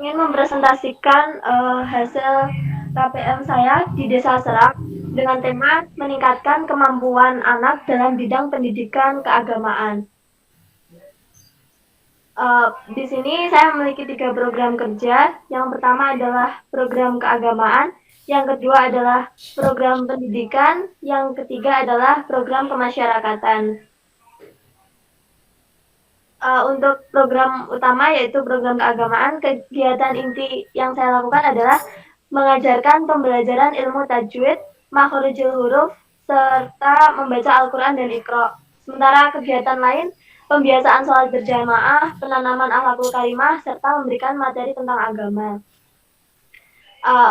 ingin mempresentasikan hasil KPM saya di Desa Serak dengan tema meningkatkan kemampuan anak dalam bidang pendidikan keagamaan. Di sini saya memiliki 3 program kerja. Yang pertama adalah program keagamaan, yang kedua adalah program pendidikan, yang ketiga adalah program kemasyarakatan. Untuk program utama yaitu program keagamaan, kegiatan inti yang saya lakukan adalah mengajarkan pembelajaran ilmu tajwid, makhorijul huruf, serta membaca Al-Quran dan Iqra. Sementara kegiatan lain, pembiasaan sholat berjamaah, penanaman akhlakul karimah, serta memberikan materi tentang agama.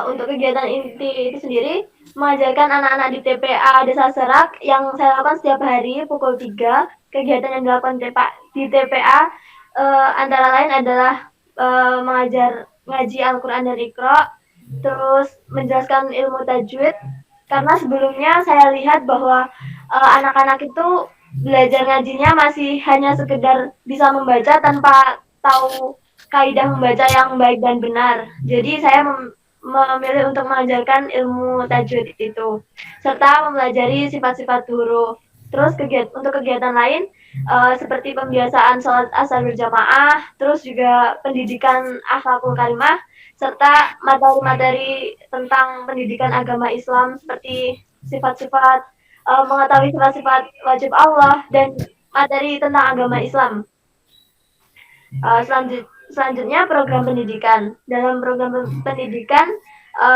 Untuk kegiatan inti itu sendiri, mengajarkan anak-anak di TPA Desa Serak yang saya lakukan setiap hari pukul 3. Kegiatan yang dilakukan di TPA antara lain adalah mengajar ngaji Al-Quran dan Iqra, terus menjelaskan ilmu tajwid, karena sebelumnya saya lihat bahwa anak-anak itu belajar ngajinya masih hanya sekedar bisa membaca tanpa tahu kaidah membaca yang baik dan benar. Jadi saya memilih untuk mengajarkan ilmu tajwid itu, serta mempelajari sifat-sifat huruf. Terus untuk kegiatan lain seperti pembiasaan sholat asar berjamaah, terus juga pendidikan akhlakul karimah, serta materi-materi tentang pendidikan agama Islam seperti sifat-sifat mengetahui sifat-sifat wajib Allah dan materi tentang agama Islam. Selanjutnya program pendidikan. Dalam program pendidikan,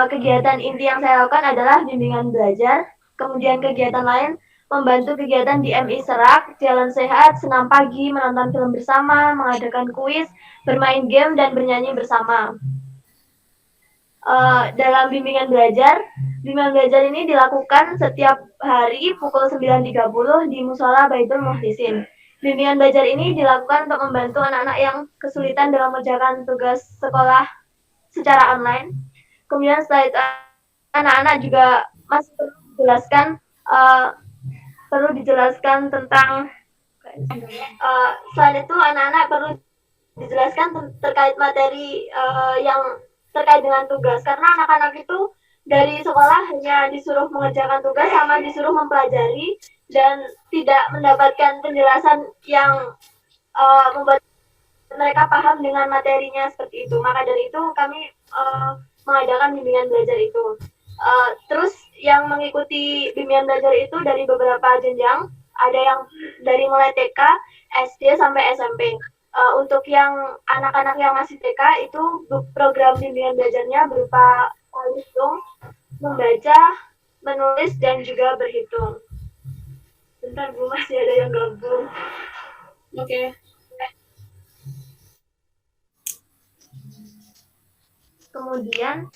kegiatan inti yang saya lakukan adalah bimbingan belajar. Kemudian kegiatan lain membantu kegiatan di MI Serak, jalan sehat, senam pagi, menonton film bersama, mengadakan kuis, bermain game, dan bernyanyi bersama. Dalam bimbingan belajar ini dilakukan setiap hari pukul 9.30 di Musola Baitul Muhlisin. Bimbingan belajar ini dilakukan untuk membantu anak-anak yang kesulitan dalam mengerjakan tugas sekolah secara online. Kemudian setelah itu anak-anak juga masih perlu dijelaskan tentang selain itu anak-anak perlu dijelaskan terkait materi yang terkait dengan tugas, karena anak-anak itu dari sekolah hanya disuruh mengerjakan tugas sama disuruh mempelajari dan tidak mendapatkan penjelasan yang membuat mereka paham dengan materinya seperti itu. Maka dari itu kami mengadakan bimbingan belajar itu. Terus yang mengikuti bimbingan belajar itu dari beberapa jenjang, ada yang dari mulai TK, SD sampai SMP. Untuk yang anak-anak yang masih TK itu program bimbingan belajarnya berupa hitung, membaca, menulis, dan juga berhitung. Bentar Bu, masih ada yang gabung. Oke. Kemudian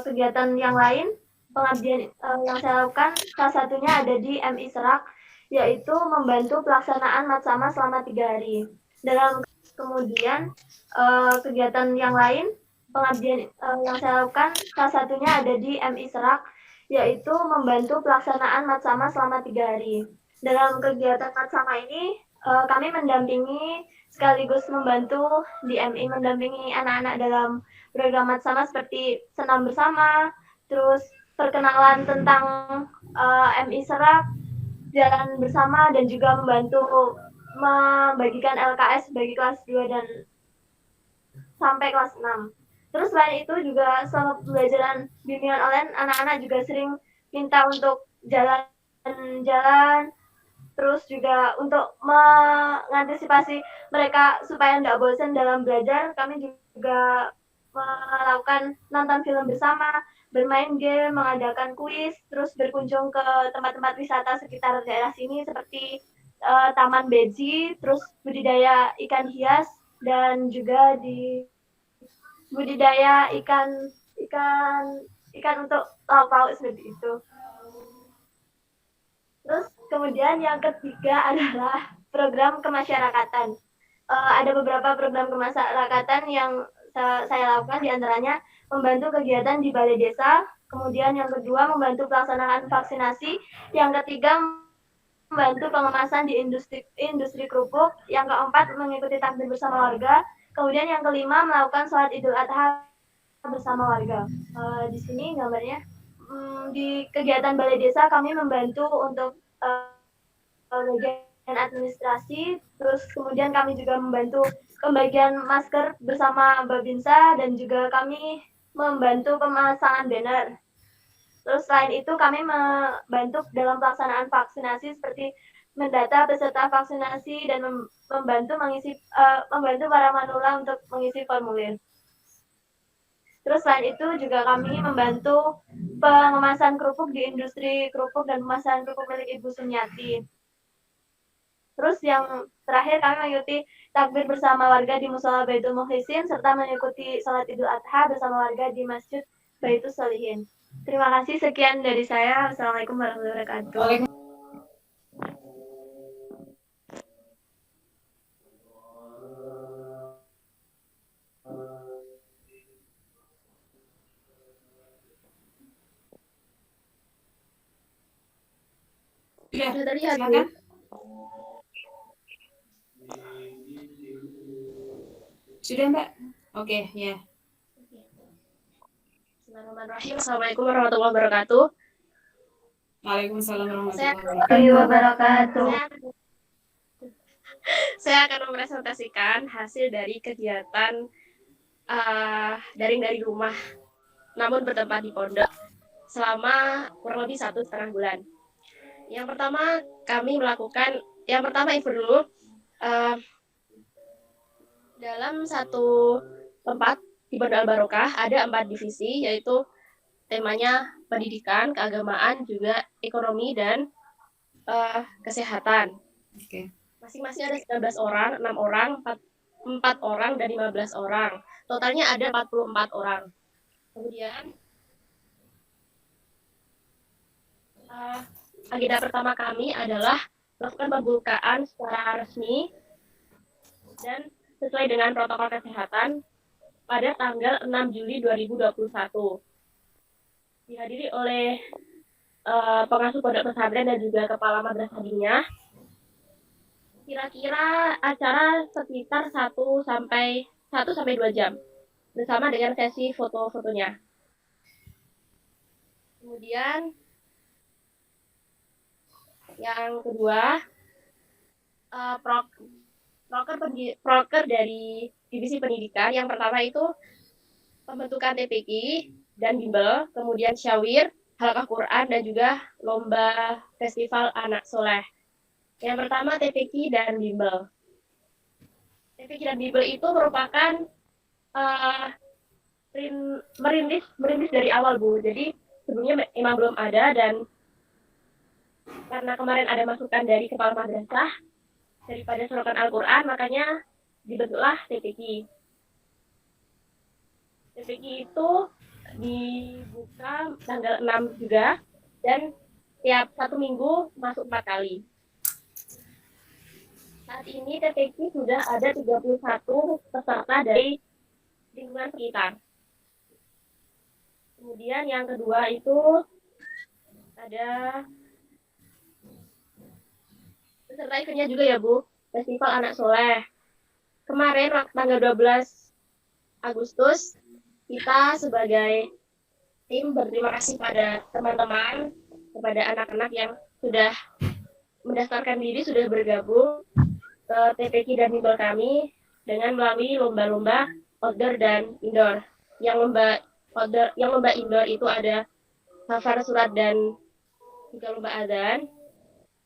kegiatan yang lain, pengabdian yang saya lakukan salah satunya ada di MI Serak, yaitu membantu pelaksanaan matsama selama 3 hari. Kemudian kegiatan yang lain, pengabdian yang saya lakukan salah satunya ada di MI Serak, yaitu membantu pelaksanaan matsama selama 3 hari. Dalam kegiatan matsama ini kami mendampingi sekaligus membantu di MI, mendampingi anak-anak dalam program matsama seperti senam bersama, terus perkenalan tentang MI Serak, jalan bersama, dan juga membantu membagikan LKS bagi kelas 2 dan sampai kelas 6. Terus selain itu juga selama pembelajaran bimbingan online, anak-anak juga sering minta untuk jalan-jalan, terus juga untuk mengantisipasi mereka supaya tidak bosan dalam belajar, kami juga melakukan nonton film bersama, bermain game, mengadakan kuis, terus berkunjung ke tempat-tempat wisata sekitar daerah sini seperti Taman Beji, terus budidaya ikan hias, dan juga di budidaya ikan untuk lauk-pauk seperti itu. Terus kemudian yang ketiga adalah program kemasyarakatan. Ada beberapa program kemasyarakatan yang saya lakukan, diantaranya membantu kegiatan di balai desa, kemudian yang kedua membantu pelaksanaan vaksinasi, yang ketiga membantu pengemasan di industri kerupuk, yang keempat mengikuti takbir bersama warga, Kemudian yang kelima melakukan sholat Idul Adha bersama warga. Di sini gambarnya di kegiatan balai desa kami membantu untuk bagian administrasi, terus kemudian kami juga membantu pembagian masker bersama Babinsa dan juga kami membantu pemasangan banner. Terus selain itu kami membantu dalam pelaksanaan vaksinasi seperti mendata peserta vaksinasi dan membantu para manula untuk mengisi formulir. Terus selain itu juga kami membantu pengemasan kerupuk di industri kerupuk dan pemasaran kerupuk milik Ibu Sumiati. Terus yang terakhir kami mengikuti takbir bersama warga di Musola Baitul Mukhlisin serta mengikuti salat Idul Adha bersama warga di Masjid Baitul Solihin. Terima kasih, sekian dari saya. Assalamualaikum warahmatullahi wabarakatuh. Ya, terlihat, Bu. Sudah, Mbak? Oke, ya. Bismillahirrahmanirrahim. Assalamualaikum warahmatullahi wabarakatuh. Waalaikumsalam warahmatullahi wabarakatuh. Saya akan mempresentasikan hasil dari kegiatan daring dari rumah, namun bertempat di pondok selama kurang lebih 1,5 bulan. Yang pertama kami melakukan, info dulu. Dalam satu tempat di Pondok Al Barokah ada 4 divisi, yaitu temanya pendidikan, keagamaan, juga ekonomi dan kesehatan. Oke. Masing-masing ada 19 orang, 6 orang, 4 orang, dan 15 orang. Totalnya ada 44 orang. Kemudian agenda pertama kami adalah melakukan pembukaan secara resmi dan sesuai dengan protokol kesehatan pada tanggal 6 Juli 2021. Dihadiri oleh pengasuh pondok pesantren dan juga kepala madrasah diniyah. Kira-kira acara sekitar 1 sampai 2 jam bersama dengan sesi foto-fotonya. Kemudian yang kedua, proker dari divisi pendidikan. Yang pertama itu pembentukan TPQ dan bimbel, kemudian syawir, halaqah Quran, dan juga lomba festival anak soleh. Yang pertama TPQ dan bimbel. TPQ dan bimbel itu merupakan merintis dari awal, Bu. Jadi sebelumnya memang belum ada, dan karena kemarin ada masukan dari kepala madrasah daripada sorokan Al-Quran, makanya dibentuklah TPQ. TPQ itu dibuka tanggal 6 juga, dan tiap 1 minggu masuk 4 kali. Saat ini TPQ sudah ada 31 peserta dari lingkungan sekitar. Kemudian yang kedua itu ada peserta eventnya juga ya, Bu, Festival Anak Soleh. Kemarin tanggal 12 Agustus kita sebagai tim berterima kasih pada teman-teman, kepada anak-anak yang sudah mendaftarkan diri, sudah bergabung ke TPQ dan bimbel kami dengan melalui lomba-lomba outdoor dan indoor. Yang lomba indoor itu ada hafal surat dan juga lomba adzan,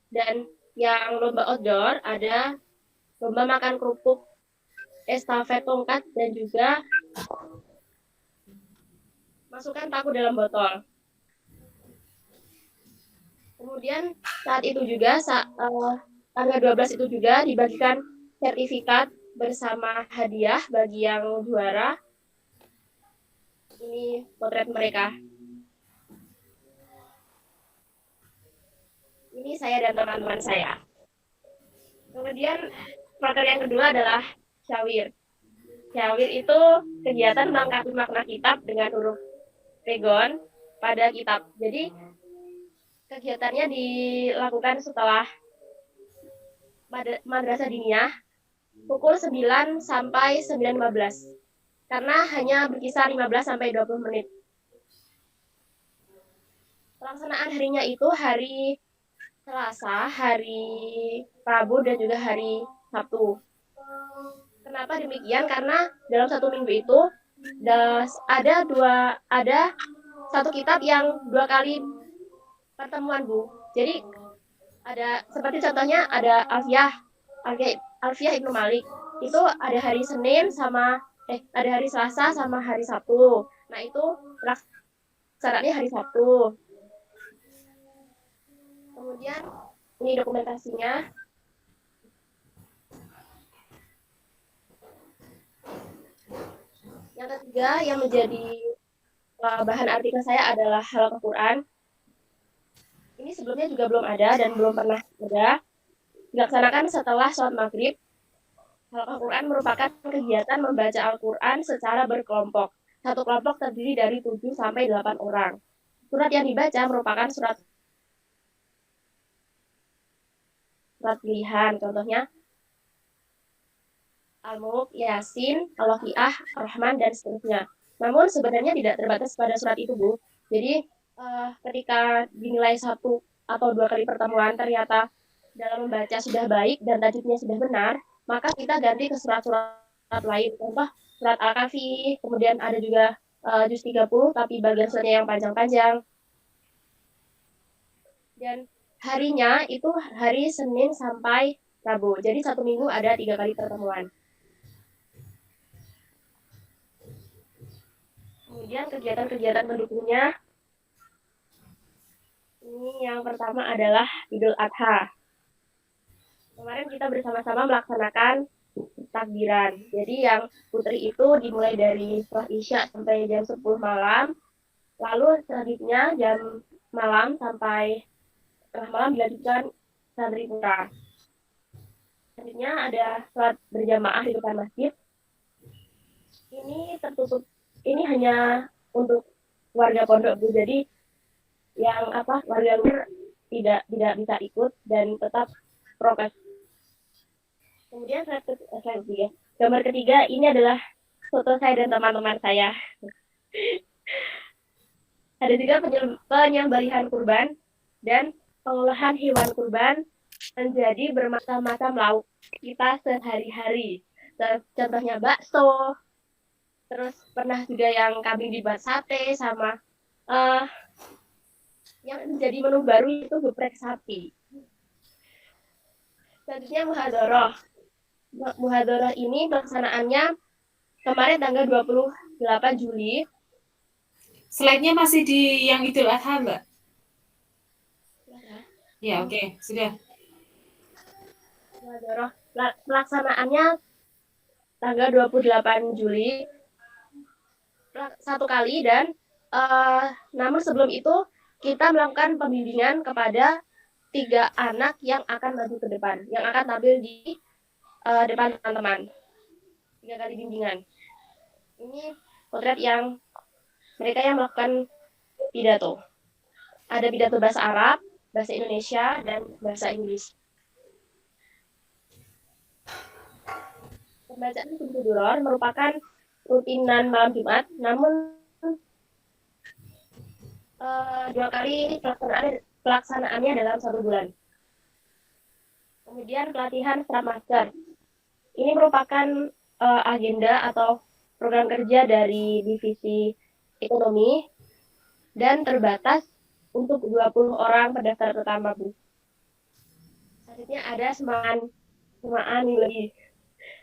dan yang lomba outdoor ada lomba makan kerupuk, estafet tongkat, dan juga masukkan paku dalam botol. Kemudian saat itu juga tanggal 12 itu juga dibagikan sertifikat bersama hadiah bagi yang juara. Ini potret mereka. Ini saya dan teman-teman saya. Kemudian proker yang kedua adalah syawir. Syawir itu kegiatan melengkapi makna kitab dengan huruf pegon pada kitab. Jadi kegiatannya dilakukan setelah madrasah diniyah. pukul 9 sampai 9.15. Karena hanya berkisar 15 sampai 20 menit. Pelaksanaan harinya itu hari Selasa, hari Rabu, dan juga hari Sabtu. Kenapa demikian? Karena dalam satu minggu itu ada satu kitab yang 2 kali pertemuan, Bu. Jadi ada seperti contohnya ada Alfiyah Ibnu Malik. Itu ada hari Senin ada hari Selasa sama hari Sabtu. Nah, itu laksanaannya hari Sabtu. Kemudian ini dokumentasinya. Yang ketiga yang menjadi bahan artikel saya adalah Halaqah Quran. Ini sebelumnya juga belum ada dan belum pernah ada. Dilaksanakan setelah sholat maghrib. Halaqah Quran merupakan kegiatan membaca Al-Quran secara berkelompok. Satu kelompok terdiri dari 7 sampai 8 orang. Surat yang dibaca merupakan surat pilihan, contohnya Al-Mulk, Yasin, Al-Waqiah, Ar-Rahman, dan seterusnya. Namun sebenarnya tidak terbatas pada surat itu, Bu. Jadi ketika dinilai 1 atau 2 kali pertemuan ternyata dalam membaca sudah baik dan tajwidnya sudah benar, maka kita ganti ke surat-surat lain. Contoh surat Al-Kahfi, kemudian ada juga juz 30, tapi bagian suratnya yang panjang-panjang. Dan harinya itu hari Senin sampai Rabu. Jadi satu minggu ada 3 kali pertemuan. Kemudian kegiatan-kegiatan pendukungnya. Ini yang pertama adalah Idul Adha. Kemarin kita bersama-sama melaksanakan takbiran. Jadi yang putri itu dimulai dari setelah Isya sampai jam 10 malam. Lalu selanjutnya jam malam sampai tengah malam dilanjutkan santri putra. Selanjutnya ada sholat berjamaah di depan masjid. Ini tertutup. Ini hanya untuk warga pondok, Bu. Jadi yang warga luar tidak bisa ikut dan tetap prokes. Kemudian gambar ketiga ini adalah foto saya dan teman-teman saya. Ada juga penyembelihan kurban dan pengolahan hewan kurban menjadi bermacam-macam lauk kita sehari-hari. Contohnya bakso, terus pernah juga yang kambing dibuat sate, sama yang menjadi menu baru itu geprek sapi. Selanjutnya Muhadharah ini pelaksanaannya kemarin tanggal 28 Juli. Slide-nya masih di yang Idul Adha, Mbak? Ya, oke. Sudah. Muhadharah pelaksanaannya tanggal 28 Juli satu kali, dan namun sebelum itu kita melakukan pembimbingan kepada 3 anak yang akan maju ke depan, yang akan tampil di depan teman-teman. 3 kali bimbingan. Ini potret yang mereka yang melakukan pidato. Ada pidato bahasa Arab, bahasa Indonesia, dan bahasa Inggris. Pembacaan Kuntu Duror merupakan rutinan malam Jumat, namun 2 kali pelaksanaannya dalam 1 bulan. Kemudian pelatihan Scrum Master. Ini merupakan agenda atau program kerja dari divisi ekonomi dan terbatas untuk 20 orang pendaftar pertama, Bu. Selanjutnya ada semaan lebih.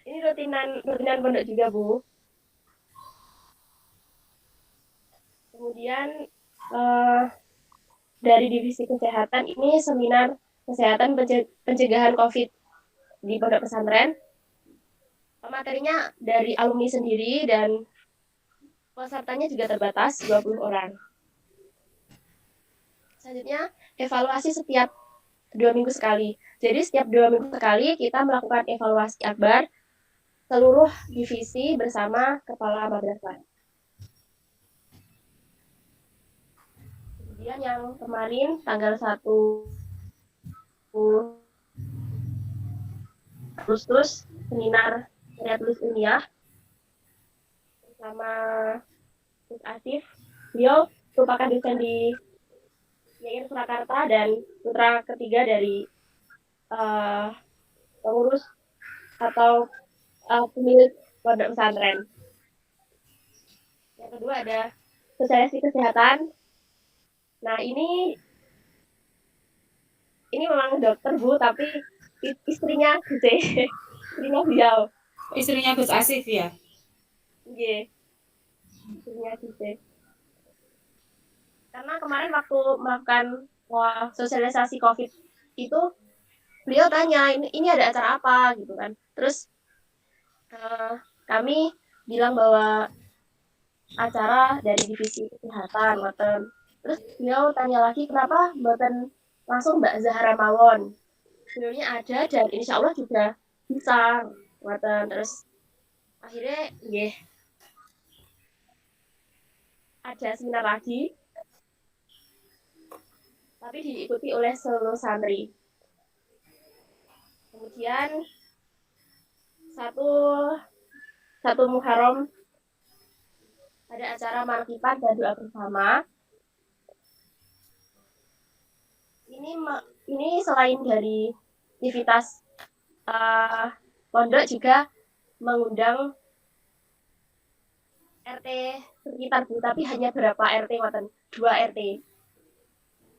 Ini rutinan pondok juga, Bu. Kemudian dari divisi kesehatan ini seminar kesehatan pencegahan COVID di pondok pesantren. Materinya dari alumni sendiri dan pesertanya juga terbatas 20 orang. Selanjutnya evaluasi setiap 2 minggu sekali. Jadi setiap 2 minggu sekali kita melakukan evaluasi akbar seluruh divisi bersama kepala madrasah. Kemudian yang kemarin tanggal 1 Agustus seminar karya tulis ilmiah bersama Gus Asif. Beliau merupakan dosen di YIN Surakarta dan putra ketiga dari pengurus atau pemilik pondok pesantren. Yang kedua ada sosialisasi kesehatan. Nah, ini memang dokter Bu, tapi istrinya Gus istrinya beliau. Istrinya Gus Asif ya? Iya, istrinya Gus. Karena kemarin waktu melakukan sosialisasi COVID itu, beliau tanya, ini ada acara apa gitu kan. Terus kami bilang bahwa acara dari divisi kesehatan, ngoten. Terus beliau tanya lagi, kenapa mboten langsung Mbak Zahra mawon? Beliaunya ada dan insya Allah juga bisa, ngoten. Terus akhirnya ada seminar lagi, tapi diikuti oleh seluruh santri. Kemudian satu Muharram ada acara markipan dan doa bersama. Ini selain dari aktivitas pondok juga mengundang RT sekitar Bu, tapi hanya berapa RT, 2 RT.